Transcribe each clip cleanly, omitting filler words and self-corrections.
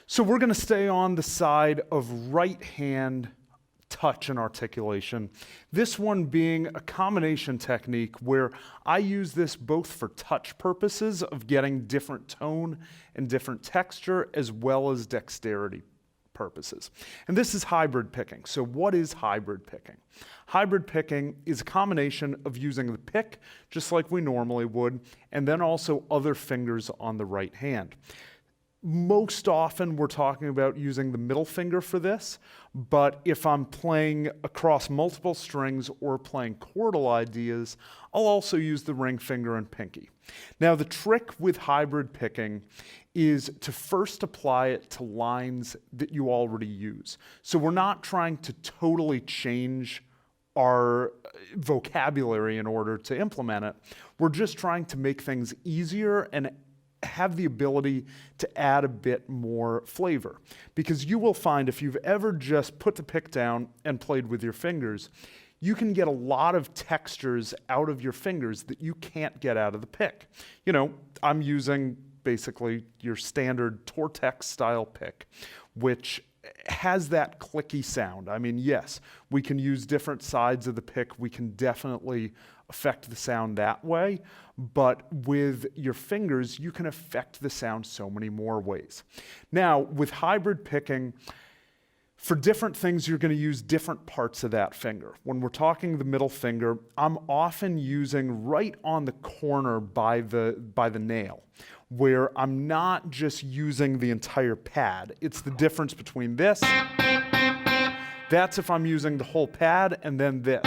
So we're going to stay on the side of right hand touch and articulation. This one being a combination technique where I use this both for touch purposes of getting different tone and different texture, as well as dexterity purposes. And this is hybrid picking. So what is hybrid picking? Hybrid picking is a combination of using the pick, just like we normally would, and then also other fingers on the right hand. Most often we're talking about using the middle finger for this, but if I'm playing across multiple strings or playing chordal ideas, I'll also use the ring finger and pinky. Now the trick with hybrid picking is to first apply it to lines that you already use. So we're not trying to totally change our vocabulary in order to implement it. We're just trying to make things easier and have the ability to add a bit more flavor. Because you will find if you've ever just put the pick down and played with your fingers, you can get a lot of textures out of your fingers that you can't get out of the pick. You know, I'm using basically your standard Tortex style pick, which has that clicky sound. I mean, yes, we can use different sides of the pick. We can definitely affect the sound that way, but with your fingers, you can affect the sound so many more ways. Now, with hybrid picking, for different things, you're going to use different parts of that finger. When we're talking the middle finger, I'm often using right on the corner by the nail, where I'm not just using the entire pad. It's the difference between this, that's if I'm using the whole pad, and then this,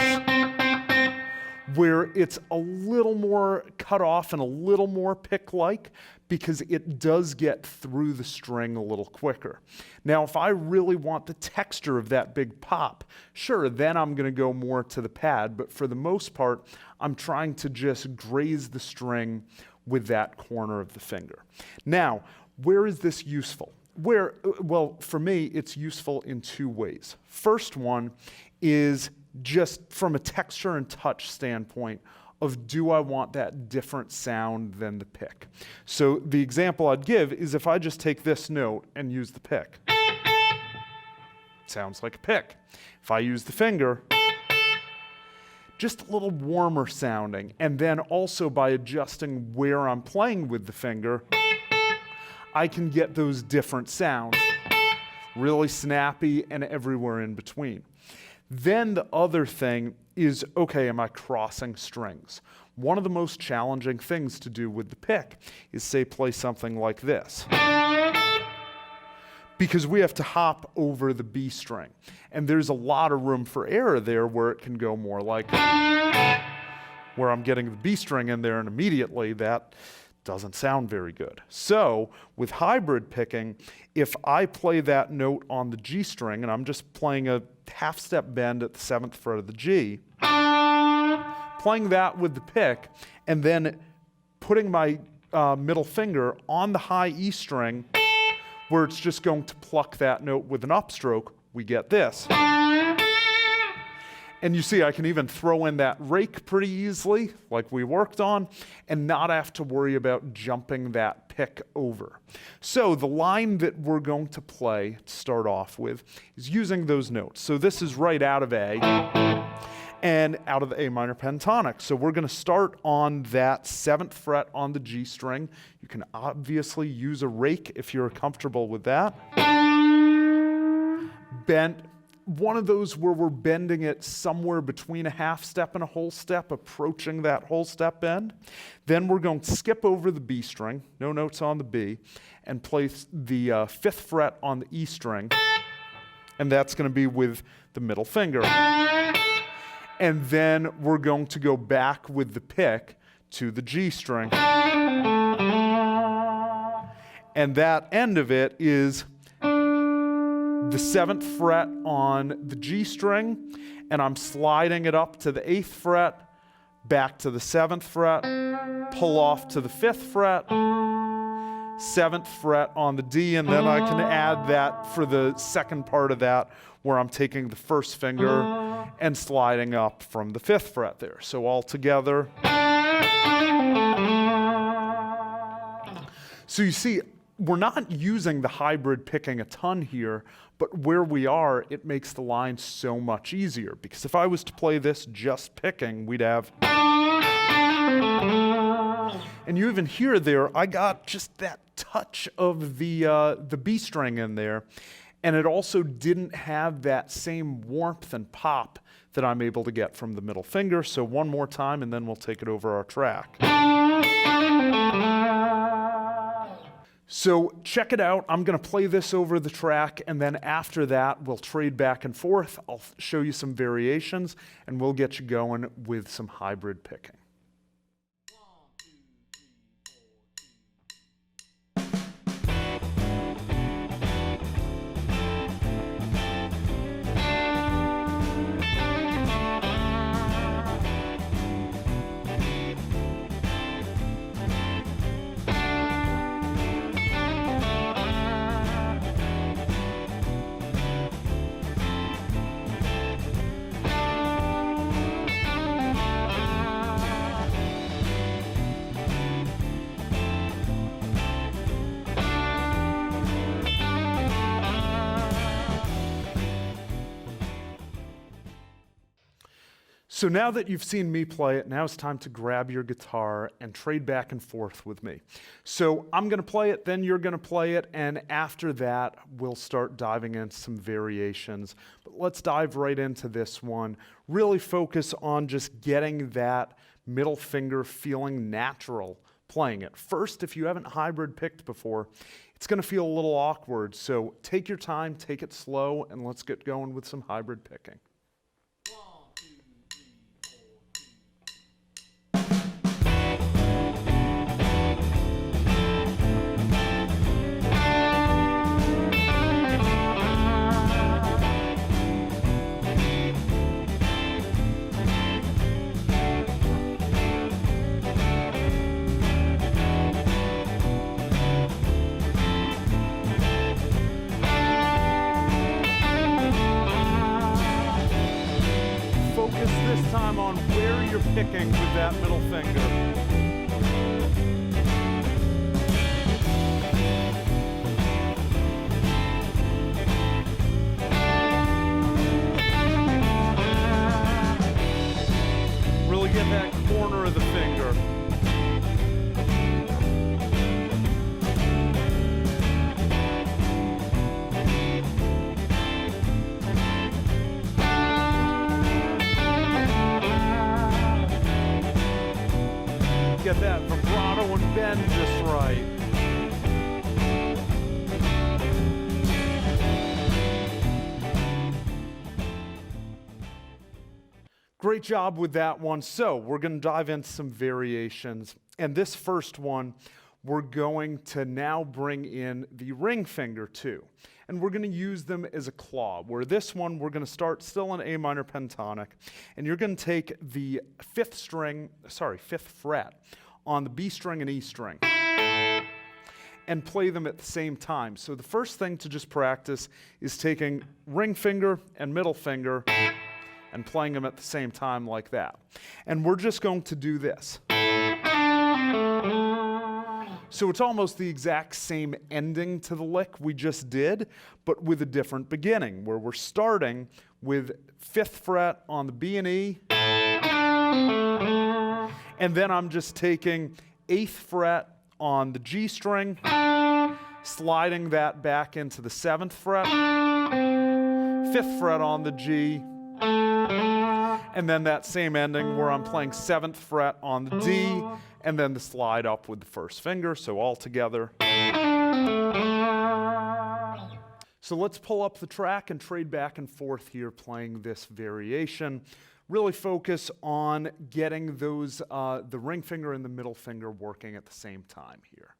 where it's a little more cut off and a little more pick-like, because it does get through the string a little quicker. Now, if I really want the texture of that big pop, sure, then I'm gonna go more to the pad, but for the most part, I'm trying to just graze the string with that corner of the finger. Now, where is this useful? Well, for me, it's useful in two ways. First one is just from a texture and touch standpoint of, do I want that different sound than the pick? So the example I'd give is if I just take this note and use the pick, sounds like a pick. If I use the finger, just a little warmer sounding. And then also by adjusting where I'm playing with the finger, I can get those different sounds, really snappy and everywhere in between. Then the other thing is, okay, am I crossing strings? One of the most challenging things to do with the pick is, say, play something like this. Because we have to hop over the B string. And there's a lot of room for error there where it can go more like, where I'm getting the B string in there and immediately that doesn't sound very good. So with hybrid picking, if I play that note on the G string and I'm just playing a half step bend at the 7th fret of the G, playing that with the pick and then putting my middle finger on the high E string where it's just going to pluck that note with an upstroke, we get this. And you see, I can even throw in that rake pretty easily, like we worked on, and not have to worry about jumping that pick over. So the line that we're going to play to start off with is using those notes. So this is right out of A and out of the A minor pentatonic. So we're going to start on that 7th fret on the G string. You can obviously use a rake if you're comfortable with that. Bent. One of those where we're bending it somewhere between a half step and a whole step, approaching that whole step bend. Then we're going to skip over the B string, no notes on the B, and place the 5th fret on the E string, and that's going to be with the middle finger. And then we're going to go back with the pick to the G string. And that end of it is the 7th fret on the G string, and I'm sliding it up to the 8th fret, back to the 7th fret, pull off to the 5th fret, 7th fret on the D, and then I can add that for the second part of that where I'm taking the 1st finger and sliding up from the 5th fret there. So all together. So you see, We're not using the hybrid picking a ton here, but where we are, it makes the line so much easier. Because if I was to play this just picking, we'd have... And you even hear there, I got just that touch of the B string in there. And it also didn't have that same warmth and pop that I'm able to get from the middle finger. So one more time, and then we'll take it over our track. So check it out. I'm going to play this over the track, and then after that, we'll trade back and forth. I'll show you some variations, and we'll get you going with some hybrid picking. So now that you've seen me play it, now it's time to grab your guitar and trade back and forth with me. So I'm going to play it, then you're going to play it, and after that, we'll start diving into some variations. But let's dive right into this one. Really focus on just getting that middle finger feeling natural playing it. First, if you haven't hybrid picked before, it's going to feel a little awkward. So take your time, take it slow, and let's get going with some hybrid picking. This time on where you're picking with that middle finger. Really get that corner of the finger. Get that vibrato and bend just right. Great job with that one. So we're going to dive into some variations. And this first one, we're going to now bring in the ring finger too. And we're going to use them as a claw, where this one we're going to start still in A minor pentatonic, and you're going to take the fifth fret on the B string and E string and play them at the same time. So the first thing to just practice is taking ring finger and middle finger and playing them at the same time like that. And we're just going to do this. So it's almost the exact same ending to the lick we just did, but with a different beginning, where we're starting with 5th fret on the B and E, and then I'm just taking 8th fret on the G string, sliding that back into the 7th fret, 5th fret on the G, and then that same ending where I'm playing 7th fret on the D, and then the slide up with the first finger, so all together. So let's pull up the track and trade back and forth here playing this variation. Really focus on getting those, the ring finger and the middle finger working at the same time here.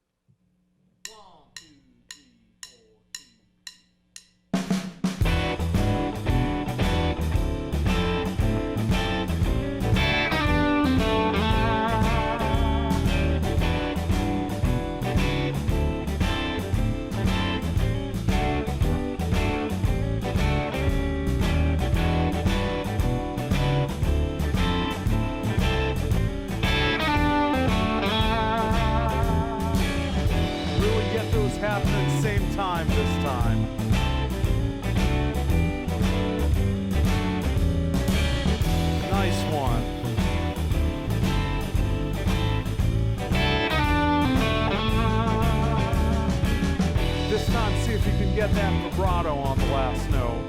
time. Nice one. This time, see if you can get that vibrato on the last note.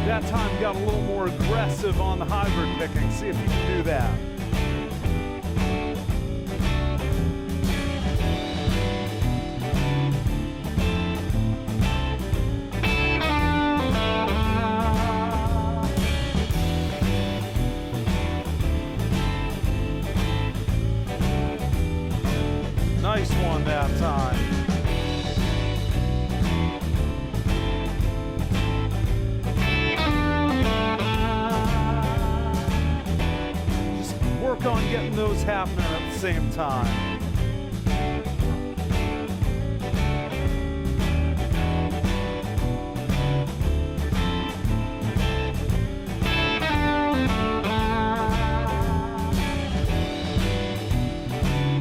That time got a little more aggressive on the hybrid picking. See if you can do that. Nice one that time. Work on getting those happening at the same time.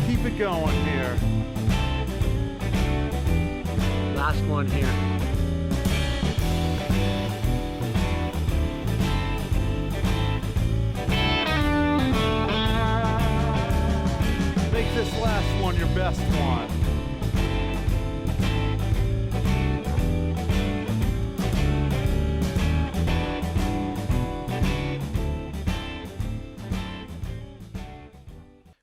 Keep it going here. Last one here. Make this last one your best one.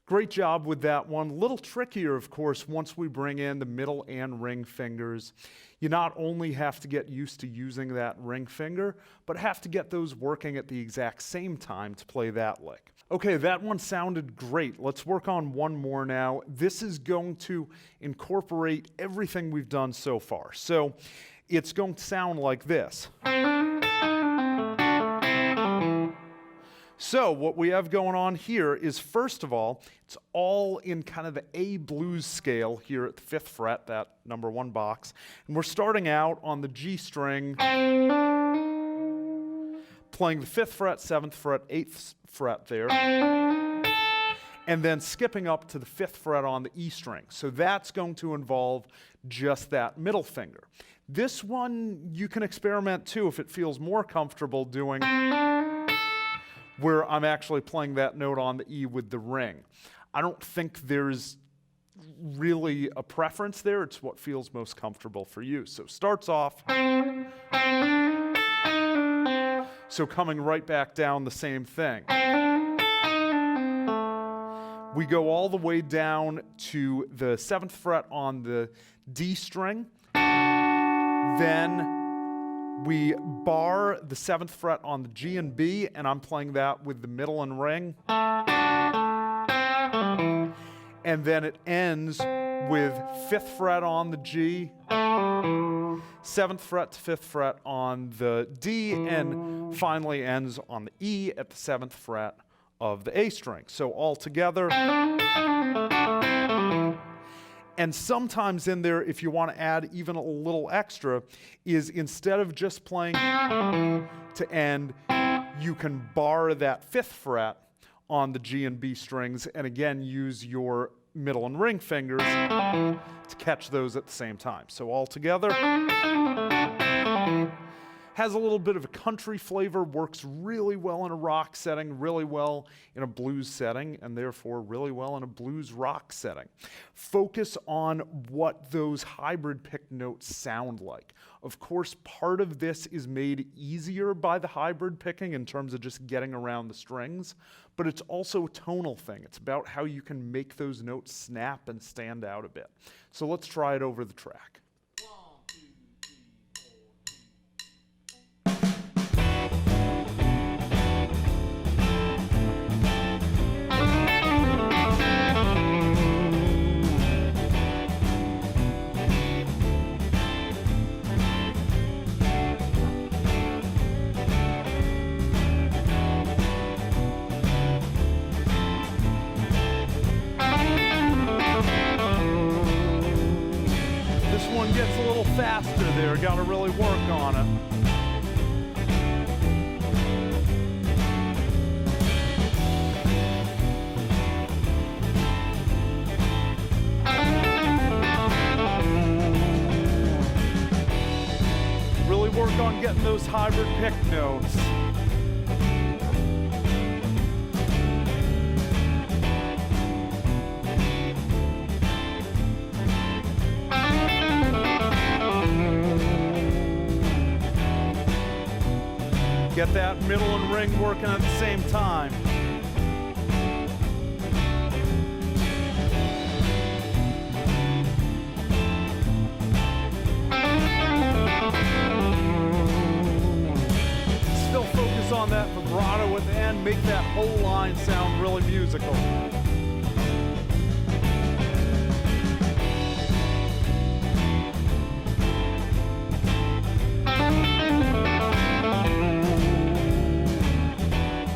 Great job with that one. A little trickier, of course, once we bring in the middle and ring fingers. You not only have to get used to using that ring finger, but have to get those working at the exact same time to play that lick. Okay, that one sounded great. Let's work on one more now. This is going to incorporate everything we've done so far. So it's going to sound like this. So what we have going on here is, first of all, it's all in kind of the A blues scale here at the 5th fret, that number 1 box. And we're starting out on the G string, playing the 5th fret, 7th fret, 8th fret there, and then skipping up to the 5th fret on the E string. So that's going to involve just that middle finger. This one, you can experiment too if it feels more comfortable doing where I'm actually playing that note on the E with the ring. I don't think there's really a preference there. It's what feels most comfortable for you. So starts off. So coming right back down, the same thing. We go all the way down to the 7th fret on the D string. Then we bar the 7th fret on the G and B, and I'm playing that with the middle and ring. And then it ends with 5th fret on the G, 7th fret to 5th fret on the D, and finally ends on the E at the 7th fret of the A string. So all together. And sometimes in there, if you want to add even a little extra, is instead of just playing to end, you can bar that 5th fret on the G and B strings, and again, use your middle and ring fingers to catch those at the same time. So all together. Has a little bit of a country flavor, works really well in a rock setting, really well in a blues setting, and therefore really well in a blues rock setting. Focus on what those hybrid pick notes sound like. Of course, part of this is made easier by the hybrid picking in terms of just getting around the strings, but it's also a tonal thing. It's about how you can make those notes snap and stand out a bit. So let's try it over the track. Gets a little faster there, got to really work on it. on getting those hybrid pick notes. Get that middle and ring working at the same time. Still focus on that vibrato at the end, make that whole line sound really musical.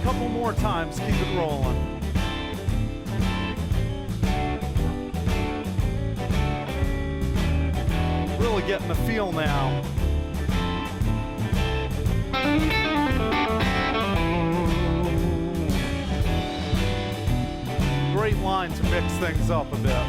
Couple more times, keep it rolling. Really getting the feel now. Great line to mix things up a bit.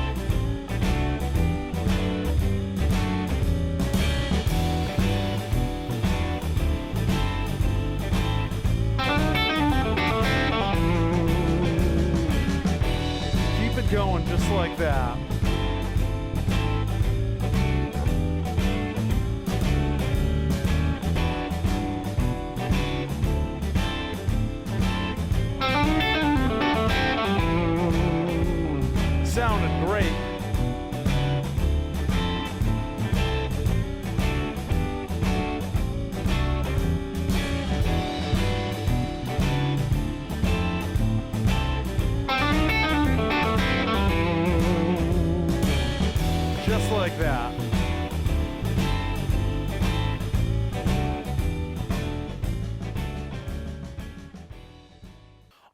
Keep it going just like that. Sounded great. Just like that.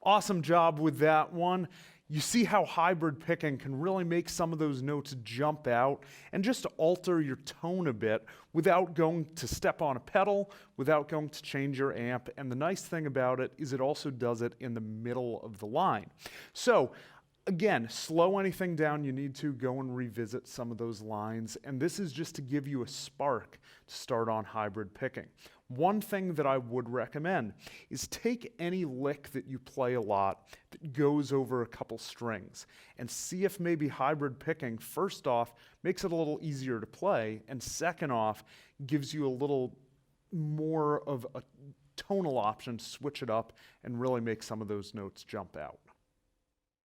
Awesome job with that one. You see how hybrid picking can really make some of those notes jump out and just alter your tone a bit without going to step on a pedal, without going to change your amp. And the nice thing about it is it also does it in the middle of the line. So again, slow anything down you need to, go and revisit some of those lines. And this is just to give you a spark to start on hybrid picking. One thing that I would recommend is take any lick that you play a lot that goes over a couple strings and see if maybe hybrid picking, first off, makes it a little easier to play, and second off, gives you a little more of a tonal option to switch it up and really make some of those notes jump out.